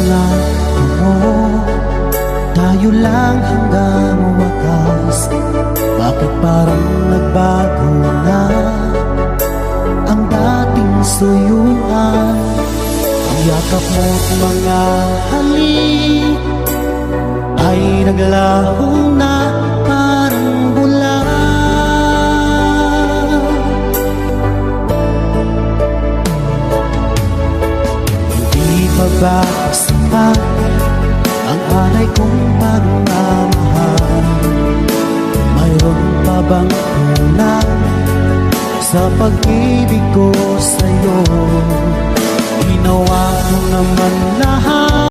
mga tungo, tayo lang hanggang wakas. Bakit parang nagbago na ang dating suyuan? Ang yakap mo't mga halik ay naglaho na parang bula. Hindi pa ba sapat ang alay kong pagmamahal? Mayroon pa bang kulang sa pag-ibig ko sa'yo? Ginawa ko naman lahat